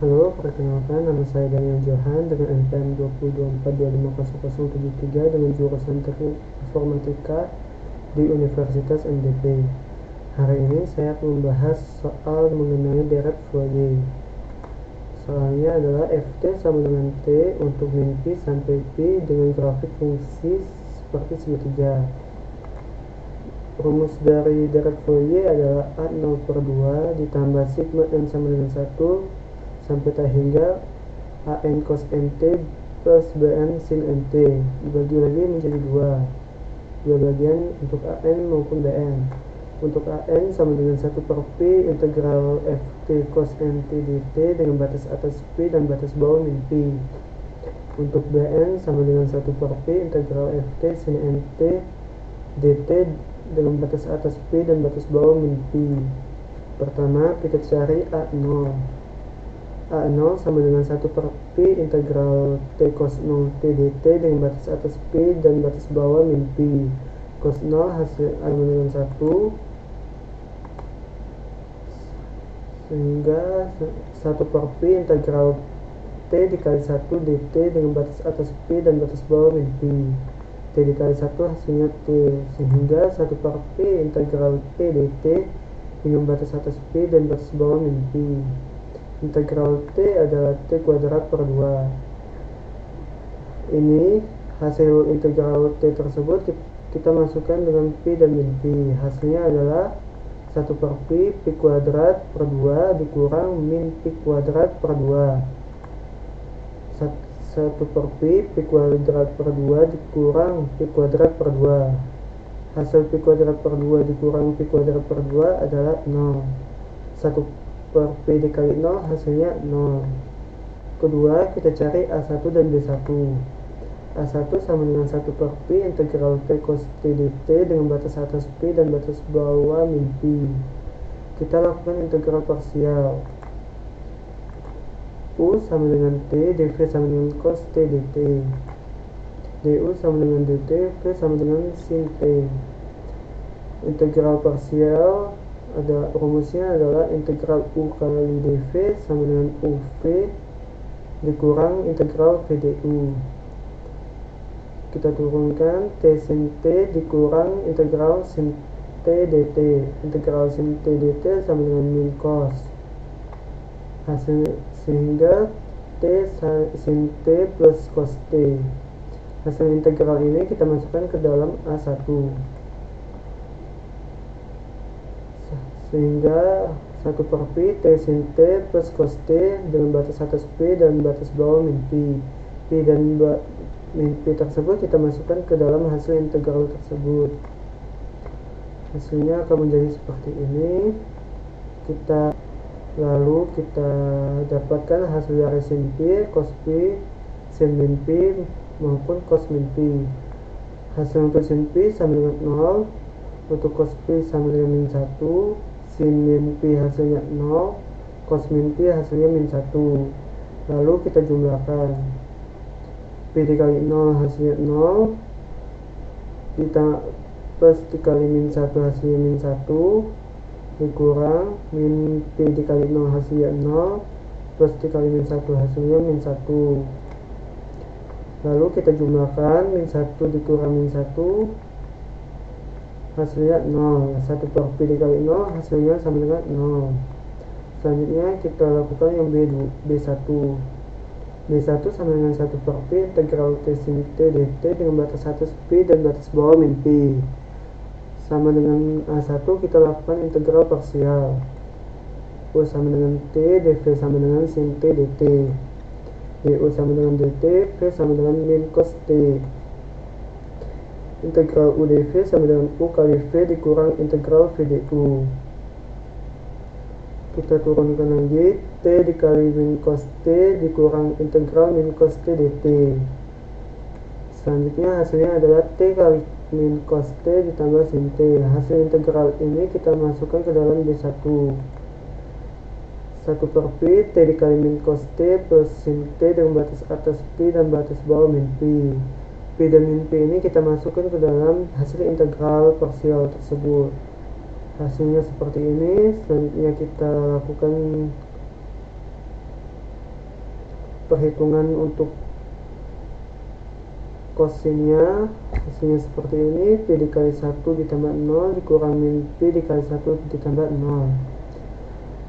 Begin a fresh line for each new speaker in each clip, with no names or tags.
Halo, perkenalkan nama saya Daniel Johan dengan NPM 2024250073 dengan jurusan Teknik Informatika di Universitas MDP. Hari ini saya akan membahas soal mengenai deret Fourier. Soalnya adalah Ft sama dengan T untuk min Pi sampai Pi dengan grafik fungsi seperti segitiga. Rumus dari deret Fourier adalah A0/2 ditambah sigma n sama dengan 1 sampai tak hingga an cos nt plus bn sin nt dibagi lagi menjadi dua bagian untuk an maupun bn. Untuk an sama dengan 1 per pi integral ft cos nt dt dengan batas atas pi dan batas bawah min pi. Untuk bn sama dengan 1 per pi integral ft sin nt dt dengan batas atas pi dan batas bawah min pi. Pertama kita cari a0. A0 sama dengan 1 per pi integral t cos 0 t dt dengan batas atas pi dan batas bawah min pi. Cos 0 hasil sama dengan 1 sehingga 1 per pi integral t dikali 1 dt dengan batas atas pi dan batas bawah min pi. T dikali 1 hasilnya t sehingga 1 per pi integral t dt dengan batas atas pi dan batas bawah min pi. Integral T adalah T kuadrat per 2. Ini hasil integral T tersebut kita masukkan dengan Pi dan min Pi. Hasilnya adalah 1 per Pi Pi kuadrat per 2 dikurang min Pi kuadrat per 2. 1 per Pi Pi kuadrat per 2 dikurang Pi kuadrat per 2. Hasil Pi kuadrat per 2 dikurang Pi kuadrat per 2 adalah 0. 1 per Pi dikali 0 hasilnya 0. Kedua kita cari A1 dan B1. A1 sama dengan 1 per Pi integral T cos T dt dengan batas atas Pi dan batas bawah min Pi. Kita lakukan integral parsial. U sama dengan T, dV sama dengan cos T dt. Du sama dengan dt, V sama dengan sin T. Integral parsial rumusnya adalah integral U kali dV sama dengan UV dikurang integral V du. Kita turunkan T sin T dikurang integral sin T dt. Integral sin T dt sama dengan min cos. Sehingga T sin T plus cos T. Hasil integral ini kita masukkan ke dalam A1. Sehingga 1 per Pi T sin T plus cos T dengan batas atas Pi dan batas bawah min Pi. Pi dan min Pi tersebut kita masukkan ke dalam hasil integral tersebut. Hasilnya akan menjadi seperti ini. Lalu kita dapatkan hasil dari sin Pi, cos Pi, sin min Pi maupun cos min Pi. Hasil untuk sin Pi sama dengan 0, untuk cos Pi sama dengan min 1, sin min Pi hasilnya 0, cos min Pi hasilnya min 1. Lalu kita jumlahkan. Pi dikali 0 hasilnya 0, plus dikali min 1 hasilnya min 1, dikurang min Pi dikali 0 hasilnya 0, plus dikali min 1 hasilnya min 1. Lalu kita jumlahkan min 1 dikurang min 1 hasilnya 0. 1 per Pi dikali 0 hasilnya sama dengan 0. Selanjutnya kita lakukan yang B1. B1 sama dengan 1 per Pi integral T sin T dt dengan batas atas Pi dan batas bawah min Pi. Sama dengan A1 kita lakukan integral parsial. U sama dengan T, dV sama dengan sin T dt. Du sama dengan dt, V sama dengan min cos T. Integral U dV sama dengan U kali V dikurang integral V du. Kita turunkan lagi, T dikali min cos T dikurang integral min cos T dt. Selanjutnya hasilnya adalah T kali min cos T ditambah sin T. Hasil integral ini kita masukkan ke dalam B1. 1 per Pi T dikali min cos T plus sin T dengan batas atas Pi dan batas bawah min Pi. Pi dan min Pi ini kita masukkan ke dalam hasil integral parsial tersebut. Hasilnya seperti ini. Selanjutnya kita lakukan perhitungan untuk kosinnya, hasilnya seperti ini. Pi dikali 1 ditambah 0 dikurang min Pi dikali 1 ditambah 0.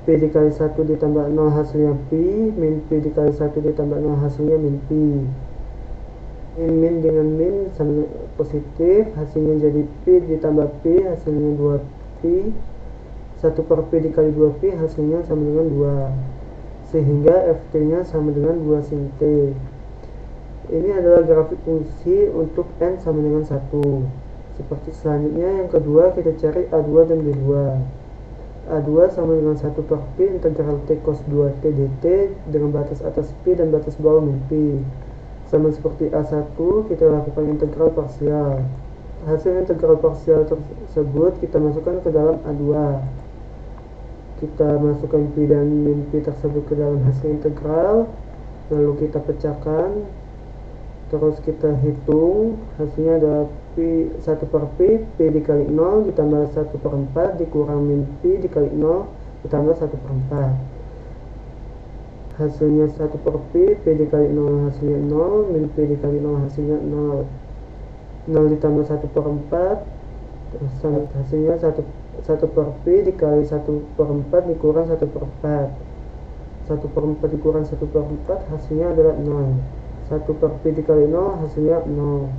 Pi dikali 1 ditambah 0 hasilnya Pi, min Pi dikali 1 ditambah 0 hasilnya min Pi. Min dengan min sama positif, hasilnya jadi Pi ditambah Pi, hasilnya 2Pi. 1 per Pi dikali 2Pi hasilnya sama dengan 2, sehingga Ft nya sama dengan 2 sin T. Ini adalah grafik fungsi untuk N sama dengan 1. Seperti selanjutnya, yang kedua kita cari A2 dan B2. A2 sama dengan 1 per Pi integral T cos 2T dt dengan batas atas Pi dan batas bawah min Pi. Sama seperti A1, kita lakukan integral parsial. Hasil integral parsial tersebut kita masukkan ke dalam A2. Kita masukkan Pi dan min Pi tersebut ke dalam hasil integral, lalu kita pecahkan, terus kita hitung. Hasilnya adalah Pi 1 per Pi, Pi dikali 0 ditambah 1 per 4 dikurang min Pi dikali 0 ditambah 1 per 4. Hasilnya 1 per Pi, Pi dikali 0 hasilnya 0, min Pi dikali 0 hasilnya 0. 0 ditambah 1 per 4, hasilnya 1 per Pi dikali 1 per 4 dikurang 1 per 4. 1 per 4 dikurang 1 per 4 hasilnya adalah 0. 1 per Pi dikali 0 hasilnya 0.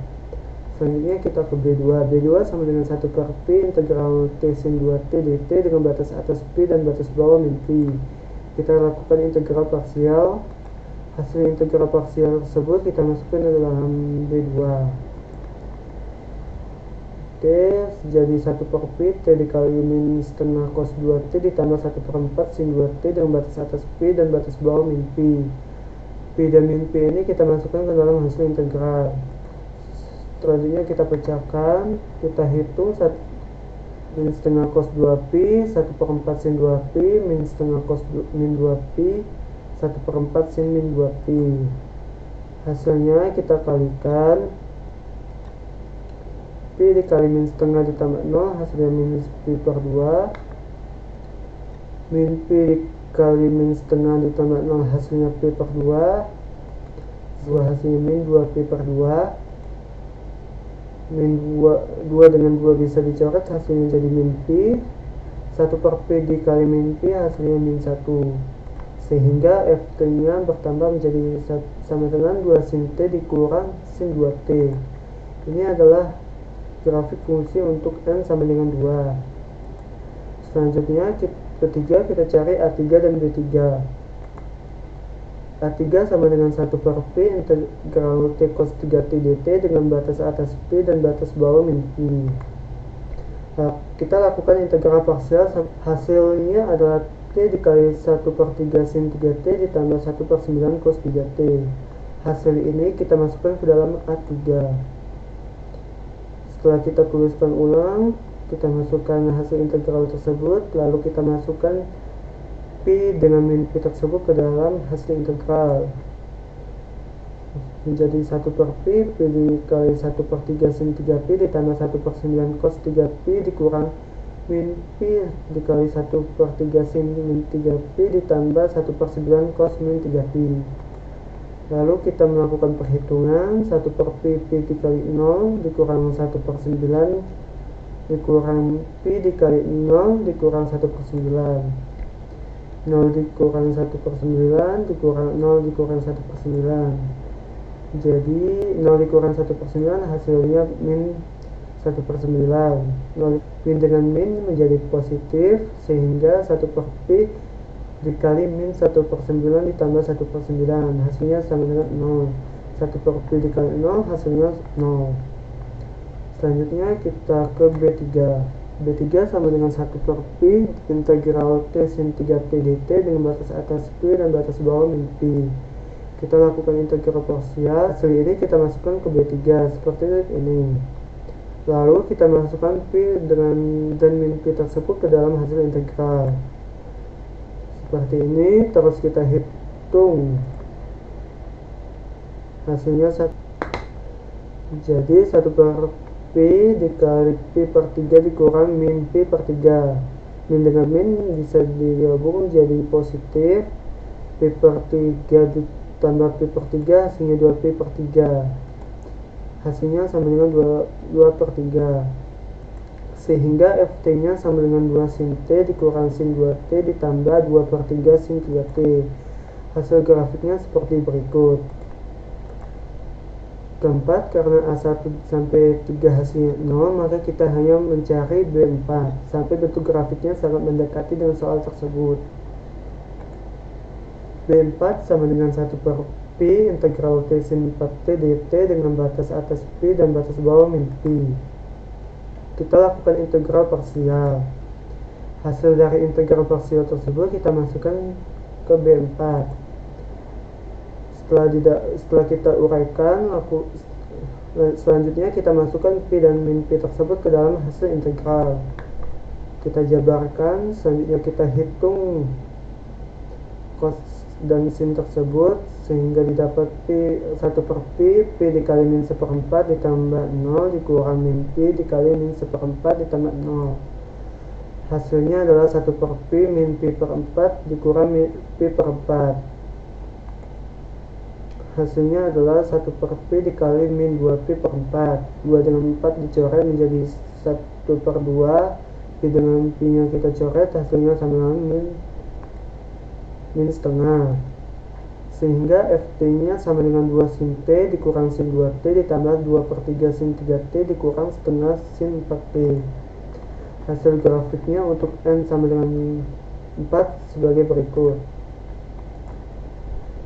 Selanjutnya kita ke B2. B2 sama dengan 1 per Pi integral T sin 2T dt dengan batas atas Pi dan batas bawah min Pi. Kita lakukan integral parsial. Hasil integral parsial tersebut kita masukkan ke dalam B2. Oke, jadi 1 per Pi T dikali min setengah cos 2T ditambah 1 per 4 sin 2T dengan batas atas Pi dan batas bawah min Pi. Pi dan min Pi ini kita masukkan ke dalam hasil integral. Selanjutnya kita pecahkan, kita hitung min setengah cos 2Pi, 1 per 4 sin 2Pi, min setengah cos min 2Pi, 1 per 4 sin min 2Pi. Hasilnya kita kalikan, Pi dikali min setengah ditambah 0 hasilnya minus Pi per 2. Min Pi dikali min setengah ditambah 0 hasilnya Pi per 2. 2 hasilnya min 2Pi per 2. Min 2 dengan 2 bisa dicoret, hasilnya jadi min Pi. 1 per Pi dikali min Pi hasilnya min 1, sehingga Ft nya bertambah menjadi sama dengan 2 sin T dikurang sin 2T. Ini adalah grafik fungsi untuk N sama dengan 2. Selanjutnya ketiga kita cari A3 dan B3. A3 sama dengan 1 per Pi integral T cos 3T dt dengan batas atas Pi dan batas bawah min Pi. Nah, kita lakukan integral parsial. Hasilnya adalah T dikali 1 per 3 sin 3T ditambah 1 per 9 cos 3T. Hasil ini kita masukkan ke dalam A3. Setelah kita tuliskan ulang, kita masukkan hasil integral tersebut, lalu kita masukkan Pi dengan min Pi tersebut ke dalam hasil integral. Menjadi 1 per Pi, Pi dikali 1 per 3 sin 3Pi ditambah 1 per 9 cos 3Pi dikurang min Pi dikali 1 per 3 sin min 3Pi ditambah 1 per 9 cos min 3Pi. Lalu kita melakukan perhitungan. 1 per Pi, Pi dikali 0 dikurang 1 per 9 dikurang Pi dikali 0 dikurang 1 per 9. 0 dikurang 1 per 9 dikurang 0 dikurang 1 per 9. Jadi 0 dikurang 1 per 9 hasilnya min 1 per 9. 0 min dengan min menjadi positif, sehingga 1 per Pi dikali min 1 per 9 ditambah 1 per 9 hasilnya sama dengan 0. 1 per Pi dikali 0 hasilnya 0. Selanjutnya kita ke B3. B3 sama dengan 1 per Pi integral T sin 3T dt dengan batas atas Pi dan batas bawah min Pi. Kita lakukan integral parsial. Hasil ini kita masukkan ke B3 seperti ini. Lalu kita masukkan Pi dan min Pi tersebut ke dalam hasil integral seperti ini. Terus kita hitung, hasilnya jadi 1 per Pi dikali Pi per 3 dikurang min Pi per 3. Min dengan min bisa digabung jadi positif. Pi per 3 ditambah Pi per 3 hasilnya 2Pi per 3. Hasilnya sama dengan 2 per 3. Sehingga Ft nya sama dengan 2 sin T dikurang sin 2T ditambah 2 per 3 sin 3T. Hasil grafiknya seperti berikut. Keempat, karena A1 sampai 3 hasilnya 0, maka kita hanya mencari B4 sampai bentuk grafiknya sangat mendekati dengan soal tersebut. B4 sama dengan 1 per Pi integral T sin 4T dt dengan batas atas Pi dan batas bawah min Pi. Kita lakukan integral parsial. Hasil dari integral parsial tersebut kita masukkan ke B4. Setelah kita uraikan, selanjutnya kita masukkan Pi dan min Pi tersebut ke dalam hasil integral. Kita jabarkan, selanjutnya kita hitung cos dan sin tersebut sehingga didapat Pi 1 per Pi dikali min 1/4 ditambah 0 dikurang min Pi dikali min 1/4 ditambah 0. Hasilnya adalah 1 per Pi min Pi per 4 dikurang min Pi per 4. Hasilnya adalah 1 per Pi dikali min 2Pi per 4. 2 dengan 4 dicoret menjadi 1 per 2. Pi dengan Pi nya kita coret, hasilnya sama dengan min setengah. Sehingga Ft nya sama dengan 2 sin T dikurang sin 2T ditambah 2 per 3 sin 3T dikurang setengah sin 4T. Hasil grafiknya untuk N sama dengan 4 sebagai berikut.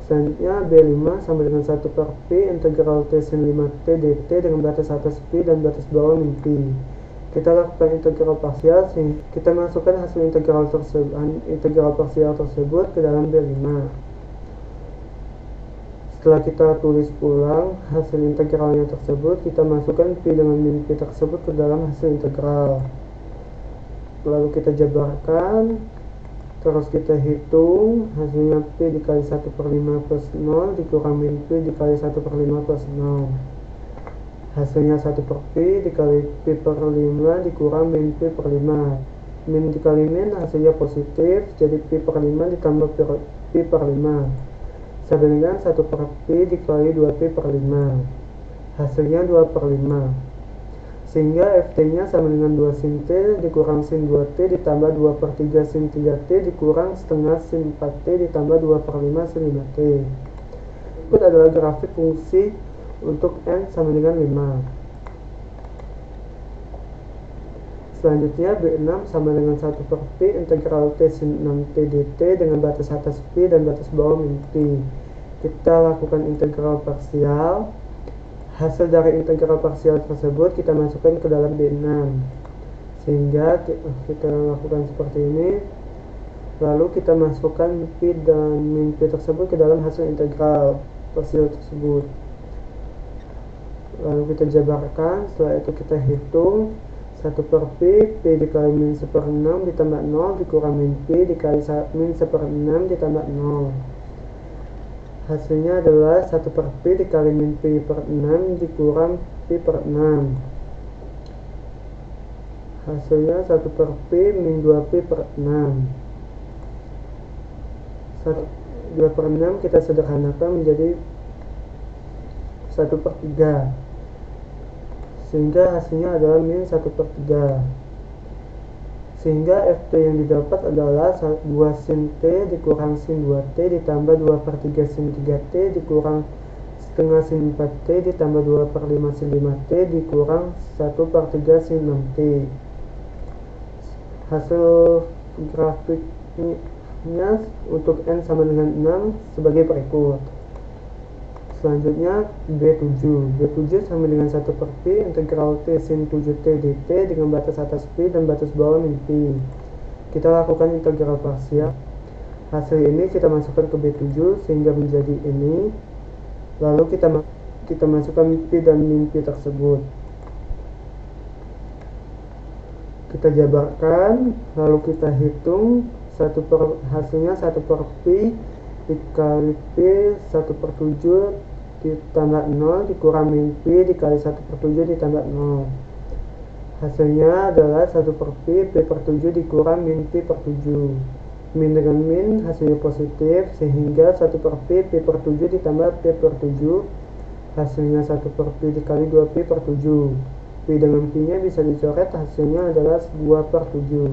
Selanjutnya B5 sama dengan 1 per Pi integral T sin 5T dt dengan batas atas Pi dan batas bawah min Pi. Kita lakukan integral parsial sehingga kita masukkan hasil integral parsial tersebut ke dalam B5. Setelah kita tulis ulang hasil integralnya tersebut, kita masukkan Pi dengan min Pi tersebut ke dalam hasil integral. Lalu kita jabarkan, terus kita hitung, hasilnya Pi dikali 1 per 5 plus 0 dikurang min Pi dikali 1 per 5 plus 0. Hasilnya 1 per Pi dikali Pi per 5 dikurang min Pi per 5. Min dikali min hasilnya positif, jadi Pi per 5 ditambah Pi per 5 sama dengan 1 per Pi dikali 2Pi per 5. Hasilnya 2 per 5. Sehingga Ft nya sama dengan 2 sin T dikurang sin 2T ditambah 2 per 3 sin 3T dikurang setengah sin 4T ditambah 2 per 5 sin 5T. Berikut adalah grafik fungsi untuk N sama dengan 5. Selanjutnya B6 sama dengan 1 per Pi integral T sin 6T dt dengan batas atas Pi dan batas bawah min Pi. Kita lakukan integral parsial. Hasil dari integral parsial tersebut kita masukkan ke dalam B6. Sehingga kita lakukan seperti ini. Lalu kita masukkan Pi dan min Pi tersebut ke dalam hasil integral parsial tersebut. Lalu kita jabarkan, setelah itu kita hitung 1 per Pi dikali min 1/6 ditambah 0 dikurang min Pi dikali min 1/6 ditambah 0. Hasilnya adalah 1 per Pi dikali min Pi per 6 dikurang Pi per 6. Hasilnya 1 per Pi min 2Pi per 6. 2 per 6 kita sederhanakan menjadi 1 per 3. Sehingga hasilnya adalah min 1 per 3. Sehingga Ft yang didapat adalah 2 sin T dikurang sin 2T ditambah 2 per 3 sin 3T dikurang setengah sin 4T ditambah 2 per 5 sin 5T dikurang 1 per 3 sin 6T. Hasil grafiknya untuk N sama dengan 6 sebagai berikut. Selanjutnya B7 sama dengan 1 per Pi integral T sin 7T dt dengan batas atas Pi dan batas bawah min Pi. Kita lakukan integral parsial. Hasil ini kita masukkan ke B7 sehingga menjadi ini. Lalu kita masukkan Pi dan min Pi tersebut. Kita jabarkan, lalu kita hitung hasilnya 1 per Pi dikali Pi 1 per 7 ditambah 0 dikurang min Pi dikali 1 per 7 ditambah 0. Hasilnya adalah 1 per Pi per 7 dikurang min Pi per 7. min dengan min hasilnya positif, sehingga 1/Pi, Pi per 7 ditambah Pi per 7 hasilnya 1/Pi dikali 2Pi per 7. Pi dengan Pi nya bisa dicoret, hasilnya adalah 2/7,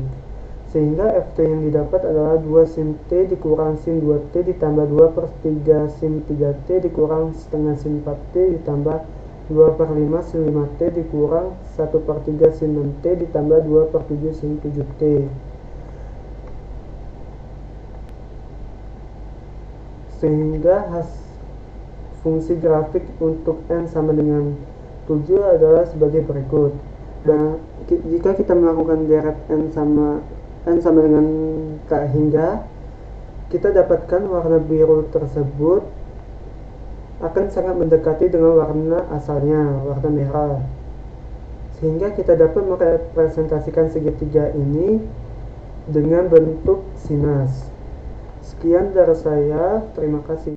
sehingga Ft yang didapat adalah 2 sin T dikurang sin 2T ditambah 2/3 sin 3T dikurang setengah sin 4T ditambah 2/5 sin 5T dikurang 1/3 sin 6T ditambah 2/7 sin 7T. Sehingga fungsi grafik untuk n sama dengan 7 adalah sebagai berikut. Dan jika kita melakukan deret n sama dengan k hingga, kita dapatkan warna biru tersebut akan sangat mendekati dengan warna asalnya, warna merah, sehingga kita dapat merepresentasikan segitiga ini dengan bentuk sinus. Sekian dari saya, terima kasih.